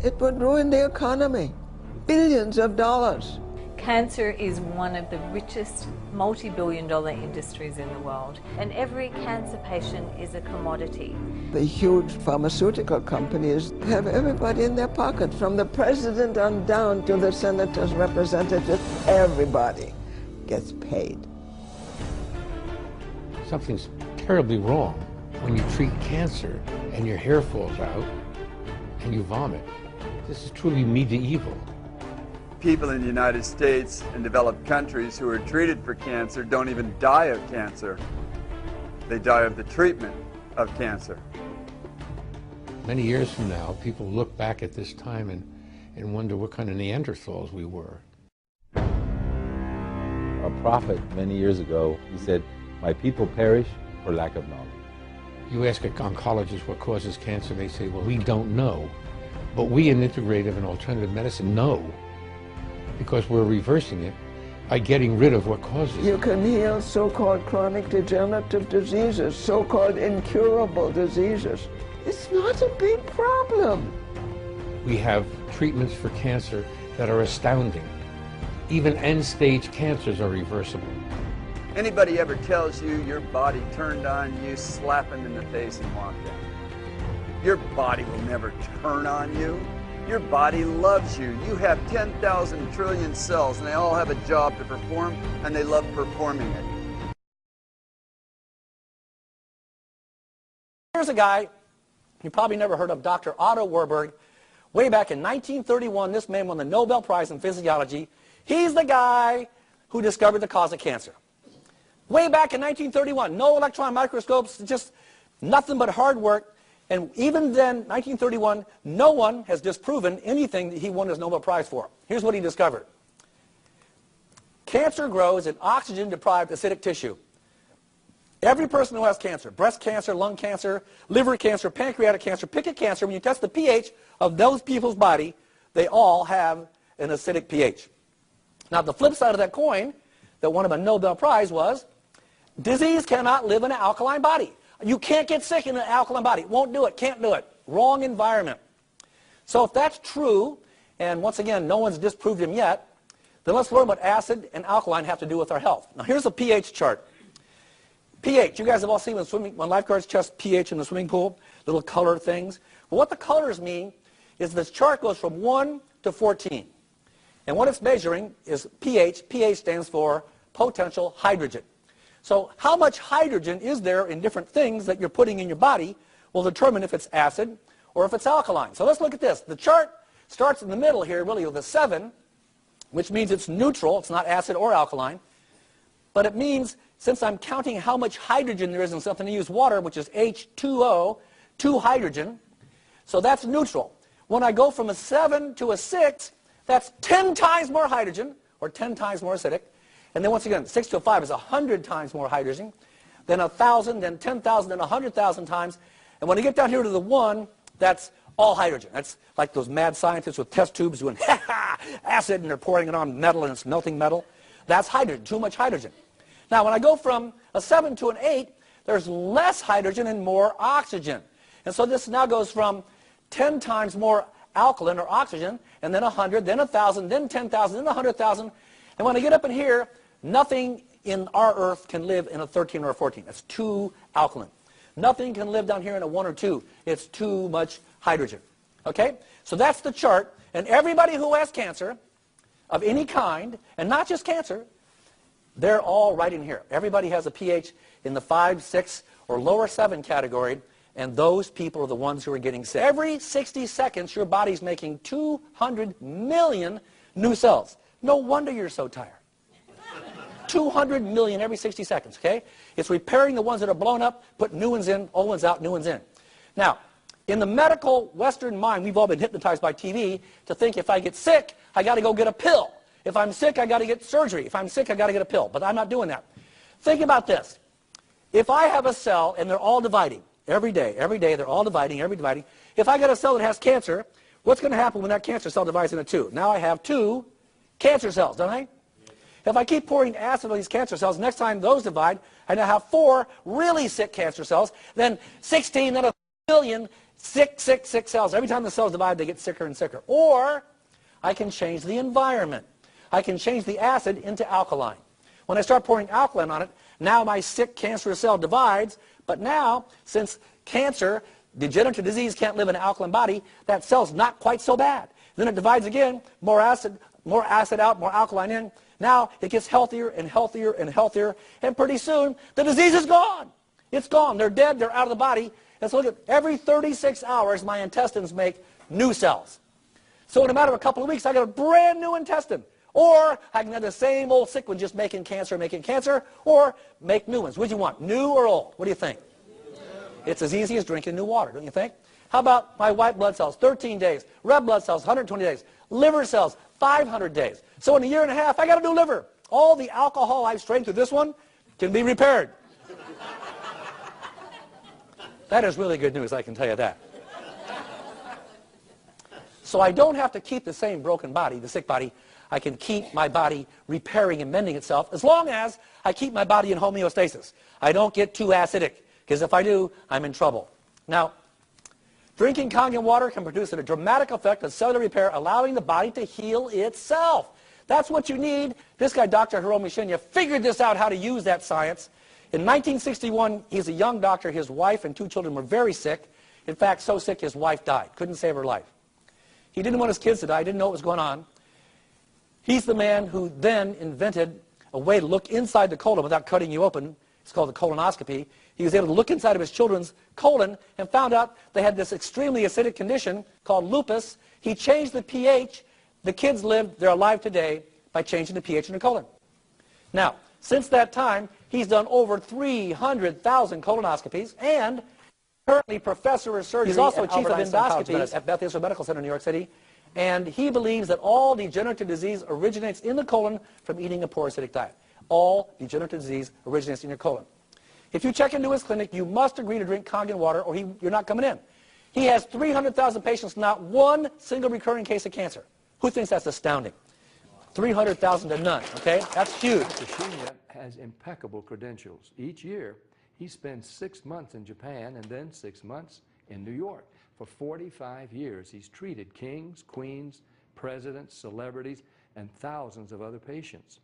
It would ruin the economy. Billions of dollars. Cancer is one of the richest multi-billion-dollar industries in the world, and every cancer patient is a commodity. The huge pharmaceutical companies have everybody in their pocket, from the president on down to the senators, representatives. Everybody gets paid. Something's terribly wrong when you treat cancer and your hair falls out and you vomit. This is truly medieval. People in the United States and developed countries who are treated for cancer don't even die of cancer. They die of the treatment of cancer. Many years from now, people look back at this time and wonder what kind of Neanderthals we were. A prophet many years ago, he said, "My people perish for lack of knowledge." You ask an oncologist what causes cancer, they say, well, we don't know. But we in integrative and alternative medicine know, because we're reversing it by getting rid of what causes it. You can heal so-called chronic degenerative diseases, so-called incurable diseases. It's not a big problem. We have treatments for cancer that are astounding. Even end-stage cancers are reversible. Anybody ever tells you your body turned on you, slap them in the face and walk out. Your body will never turn on you. Your body loves you. You have 10,000 trillion cells, and they all have a job to perform, and they love performing it. Here's a guy, you probably never heard of, Dr. Otto Warburg. Way back in 1931, this man won the Nobel Prize in Physiology. He's the guy who discovered the cause of cancer. Way back in 1931, no electron microscopes, just nothing but hard work. And even then, 1931, no one has disproven anything that he won his Nobel Prize for. Here's what he discovered. Cancer grows in oxygen-deprived acidic tissue. Every person who has cancer, breast cancer, lung cancer, liver cancer, pancreatic cancer, pick a cancer, when you test the pH of those people's body, they all have an acidic pH. Now, the flip side of that coin that won him a Nobel Prize was, disease cannot live in an alkaline body. You can't get sick in an alkaline body. Won't do it. Can't do it. Wrong environment. So if that's true, and once again, no one's disproved him yet, then let's learn what acid and alkaline have to do with our health. Now here's a pH chart. pH, you guys have all seen when lifeguards test pH in the swimming pool, little color things. Well, what the colors mean is this chart goes from 1 to 14. And what it's measuring is pH. pH stands for potential hydrogen. So how much hydrogen is there in different things that you're putting in your body will determine if it's acid or if it's alkaline. So let's look at this. The chart starts in the middle here really with a 7, which means it's neutral. It's not acid or alkaline. But it means, since I'm counting how much hydrogen there is in something, I use water, which is H2O, 2 hydrogen. So that's neutral. When I go from a 7 to a 6, that's 10 times more hydrogen, or 10 times more acidic. And then once again, 6 to a 5 is 100 times more hydrogen, then 1,000, then 10,000, then 100,000 times. And when I get down here to the 1, that's all hydrogen. That's like those mad scientists with test tubes doing acid, and they're pouring it on metal and it's melting metal. That's hydrogen, too much hydrogen. Now when I go from a 7 to an 8, there's less hydrogen and more oxygen. And so this now goes from 10 times more alkaline or oxygen, and then 100, then 1,000, then 10,000, then 100,000. And when I get up in here, nothing in our Earth can live in a 13 or a 14. That's too alkaline. Nothing can live down here in a 1 or 2. It's too much hydrogen. Okay? So that's the chart. And everybody who has cancer of any kind, and not just cancer, they're all right in here. Everybody has a pH in the 5, 6, or lower 7 category, and those people are the ones who are getting sick. Every 60 seconds, your body's making 200 million new cells. No wonder you're so tired. 200 million every 60 seconds, okay? It's repairing the ones that are blown up, put new ones in, old ones out, new ones in. Now, in the medical Western mind, we've all been hypnotized by TV to think if I get sick, I got to go get a pill. If I'm sick, I got to get surgery. If I'm sick, I got to get a pill. But I'm not doing that. Think about this. If I have a cell and they're all dividing every day, they're all dividing, dividing. If I got a cell that has cancer, what's going to happen when that cancer cell divides into 2? Now I have 2 cancer cells, don't I? If I keep pouring acid on these cancer cells, next time those divide, I now have 4 really sick cancer cells, then 16, then 1 billion Sick, sick, sick cells. Every time the cells divide, they get sicker and sicker. Or I can change the environment. I can change the acid into alkaline. When I start pouring alkaline on it, now my sick cancerous cell divides, but now, since cancer, degenerative disease can't live in an alkaline body, that cell's not quite so bad. Then it divides again, more acid out, more alkaline in. Now it gets healthier and healthier and healthier, and pretty soon the disease is gone. It's gone. They're dead. They're out of the body. And so look at every 36 hours, my intestines make new cells. So in a matter of a couple of weeks, I get a brand new intestine. Or I can have the same old sick one just making cancer, or make new ones. What do you want, new or old? What do you think? It's as easy as drinking new water, don't you think? How about my white blood cells, 13 days. Red blood cells, 120 days. Liver cells, 500 days. So in a year and a half, I got a new liver. All the alcohol I've strained through this one can be repaired. That is really good news, I can tell you that. So I don't have to keep the same broken body, the sick body. I can keep my body repairing and mending itself as long as I keep my body in homeostasis. I don't get too acidic, because if I do, I'm in trouble. Now, drinking Kangen water can produce a dramatic effect of cellular repair, allowing the body to heal itself. That's what you need. This guy, Dr. Hiromi Shinya, figured this out, how to use that science. In 1961, he's a young doctor. His wife and 2 children were very sick. In fact, so sick his wife died. Couldn't save her life. He didn't want his kids to die. Didn't know what was going on. He's the man who then invented a way to look inside the colon without cutting you open. It's called the colonoscopy. He was able to look inside of his children's colon and found out they had this extremely acidic condition called lupus. He changed the pH. The kids lived, they're alive today, by changing the pH in the colon. Now, since that time, he's done over 300,000 colonoscopies, and currently professor of surgery. He's also chief of endoscopy at Beth Israel Medical Center in New York City. And he believes that all degenerative disease originates in the colon from eating a poor acidic diet. All degenerative disease originates in your colon. If you check into his clinic, you must agree to drink Kangen water or you're not coming in. He has 300,000 patients, not one single recurring case of cancer. Who thinks that's astounding? 300,000 to none, okay? That's huge. Dr. Shinya has impeccable credentials. Each year, he spends 6 months in Japan and then 6 months in New York. For 45 years, he's treated kings, queens, presidents, celebrities, and thousands of other patients.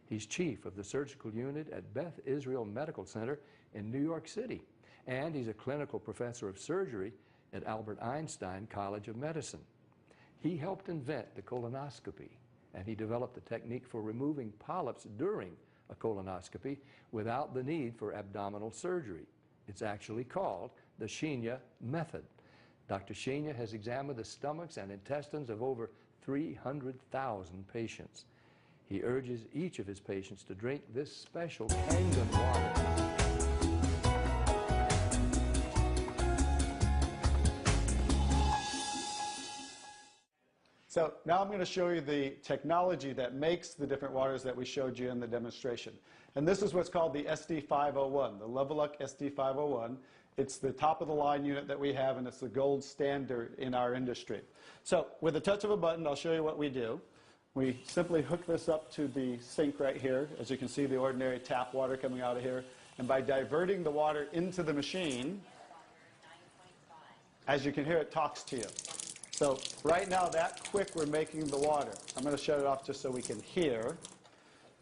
He's chief of the surgical unit at Beth Israel Medical Center in New York City, and he's a clinical professor of surgery at Albert Einstein College of Medicine. He helped invent the colonoscopy, and he developed the technique for removing polyps during a colonoscopy without the need for abdominal surgery. It's actually called the Shinya method. Dr. Shinya has examined the stomachs and intestines of over 300,000 patients. He urges each of his patients to drink this special Kangen water. So now I'm going to show you the technology that makes the different waters that we showed you in the demonstration. And this is what's called the SD501, the Level Up SD501. It's the top of the line unit that we have, and it's the gold standard in our industry. So with a touch of a button, I'll show you what we do. We simply hook this up to the sink right here. As you can see, the ordinary tap water coming out of here. And by diverting the water into the machine, as you can hear, it talks to you. So right now, that quick, we're making the water. I'm going to shut it off just so we can hear.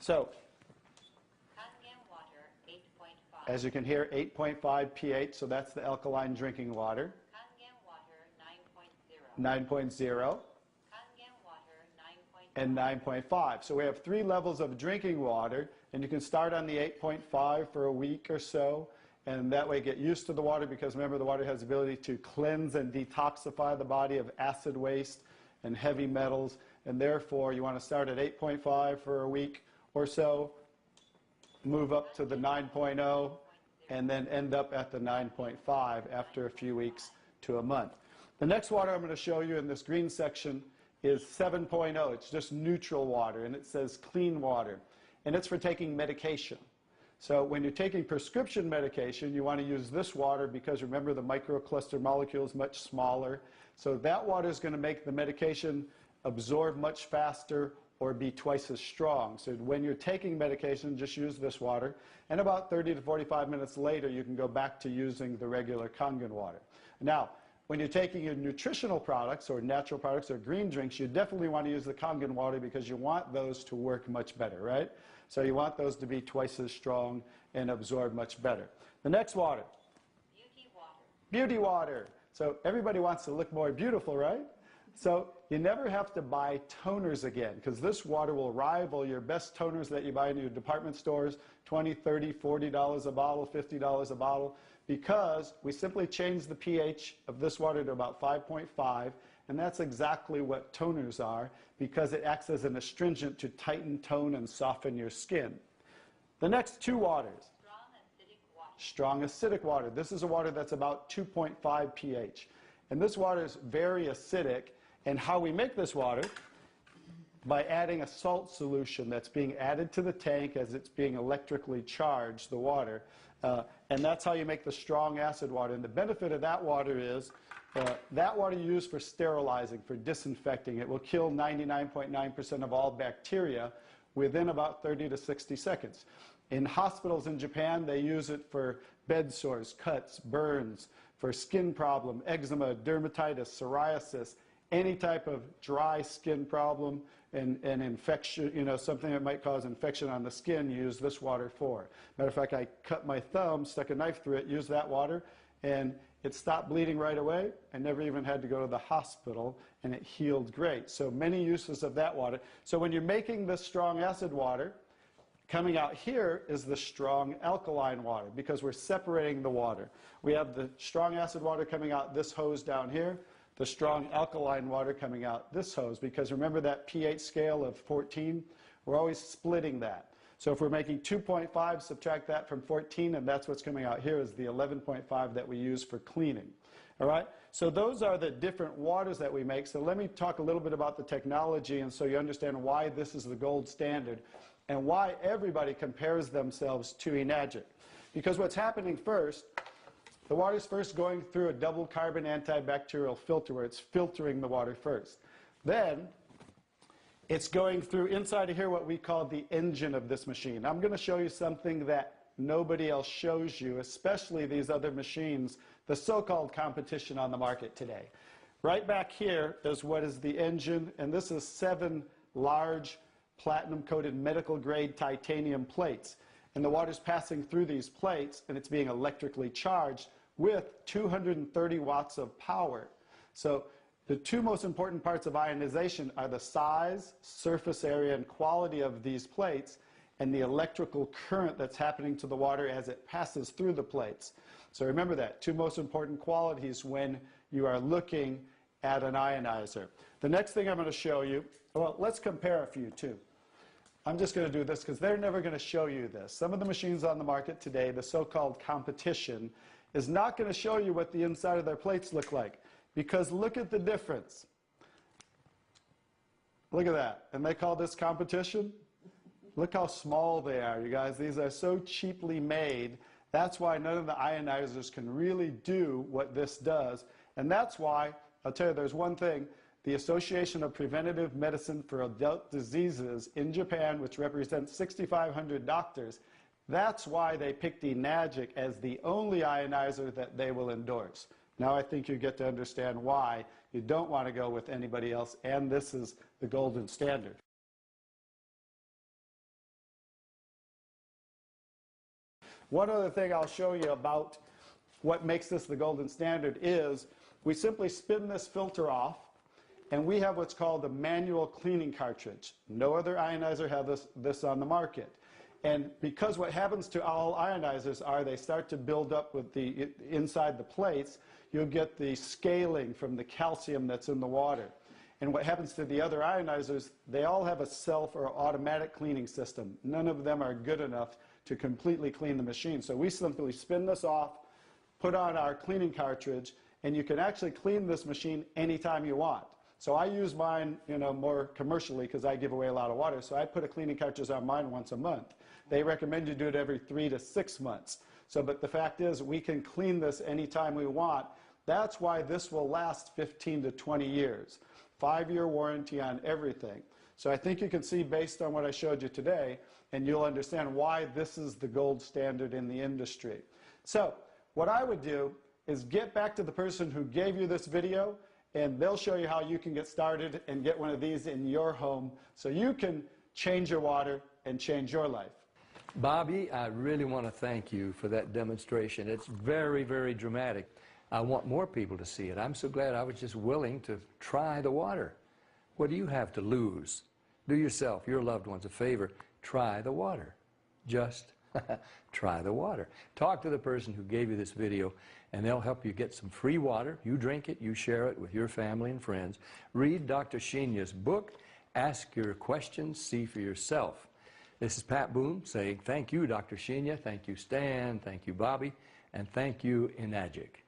So as you can hear, 8.5 pH, so that's the alkaline drinking water. Kangen water, 9.0. 9.0. Kangen water, 9.5. And 9.5. So we have 3 levels of drinking water, and you can start on the 8.5 for a week or so, and that way get used to the water, because remember, the water has the ability to cleanse and detoxify the body of acid waste and heavy metals, and therefore you want to start at 8.5 for a week or so, move up to the 9.0, and then end up at the 9.5 after a few weeks to a month. The next water I'm going to show you in this green section is 7.0. It's just neutral water, and it says clean water. And it's for taking medication. So when you're taking prescription medication, you want to use this water because, remember, the microcluster molecule is much smaller. So that water is going to make the medication absorb much faster or be twice as strong. So when you're taking medication, just use this water. And about 30 to 45 minutes later, you can go back to using the regular Kangen water. Now, when you're taking your nutritional products or natural products or green drinks, you definitely want to use the Kangen water because you want those to work much better, right? So you want those to be twice as strong and absorb much better. The next water. Beauty water. Beauty water. So everybody wants to look more beautiful, right? So you never have to buy toners again because this water will rival your best toners that you buy in your department stores, $20, $30, $40 a bottle, $50 a bottle, because we simply change the pH of this water to about 5.5, and that's exactly what toners are because it acts as an astringent to tighten, tone, and soften your skin. The next two waters. Strong acidic water. Strong acidic water. This is a water that's about 2.5 pH. And this water is very acidic. And how we make this water? By adding a salt solution that's being added to the tank as it's being electrically charged, the water. And that's how you make the strong acid water. And the benefit of that water is that water you use for sterilizing, for disinfecting. It will kill 99.9% of all bacteria within about 30 to 60 seconds. In hospitals in Japan, they use it for bed sores, cuts, burns, for skin problem, eczema, dermatitis, psoriasis, any type of dry skin problem and infection, you know, something that might cause infection on the skin, use this water for. Matter of fact, I cut my thumb, stuck a knife through it, used that water, and it stopped bleeding right away. I never even had to go to the hospital, and it healed great. So many uses of that water. So when you're making this strong acid water, coming out here is the strong alkaline water because we're separating the water. We have the strong acid water coming out this hose down here, the strong alkaline water coming out this hose, because remember that pH scale of 14? We're always splitting that. So if we're making 2.5, subtract that from 14, and that's what's coming out here is the 11.5 that we use for cleaning. All right? So those are the different waters that we make. So let me talk a little bit about the technology, and so you understand why this is the gold standard and why everybody compares themselves to Ionized. Because what's happening first, the water's first going through a double carbon antibacterial filter where it's filtering the water first. Then it's going through inside of here what we call the engine of this machine. I'm going to show you something that nobody else shows you, especially these other machines, the so-called competition on the market today. Right back here is what is the engine, and this is 7 large platinum-coated medical-grade titanium plates. And the water's passing through these plates, and it's being electrically charged with 230 watts of power. So the two most important parts of ionization are the size, surface area, and quality of these plates, and the electrical current that's happening to the water as it passes through the plates. So remember that, two most important qualities when you are looking at an ionizer. The next thing I'm going to show you, well, let's compare a few too. I'm just going to do this because they're never going to show you this. Some of the machines on the market today, the so-called competition, is not going to show you what the inside of their plates look like. Because look at the difference. Look at that. And they call this competition? Look how small they are, you guys. These are so cheaply made. That's why none of the ionizers can really do what this does. And that's why, I'll tell you, there's one thing. The Association of Preventive Medicine for Adult Diseases in Japan, which represents 6,500 doctors, that's why they picked Ionized as the only ionizer that they will endorse. Now I think you get to understand why you don't want to go with anybody else, and this is the golden standard. One other thing I'll show you about what makes this the golden standard is we simply spin this filter off, and we have what's called a manual cleaning cartridge. No other ionizer has this on the market. And because what happens to all ionizers are they start to build up with the inside the plates, you'll get the scaling from the calcium that's in the water. And what happens to the other ionizers, they all have a self or automatic cleaning system. None of them are good enough to completely clean the machine. So we simply spin this off, put on our cleaning cartridge, and you can actually clean this machine anytime you want. So I use mine, more commercially because I give away a lot of water. So I put a cleaning cartridge on mine once a month. They recommend you do it every 3 to 6 months. So, but the fact is, we can clean this anytime we want. That's why this will last 15 to 20 years. 5-year warranty on everything. So I think you can see based on what I showed you today, and you'll understand why this is the gold standard in the industry. So what I would do is get back to the person who gave you this video, and they'll show you how you can get started and get one of these in your home so you can change your water and change your life. Bobby, I really want to thank you for that demonstration. It's very, very dramatic. I want more people to see it. I'm so glad I was just willing to try the water. What do you have to lose? Do yourself, your loved ones, a favor. Try the water. Just try the water. Talk to the person who gave you this video, and they'll help you get some free water. You drink it, you share it with your family and friends. Read Dr. Shinya's book. Ask your questions, see for yourself. This is Pat Boone saying thank you, Dr. Shinya. Thank you, Stan. Thank you, Bobby. And thank you, Enagic.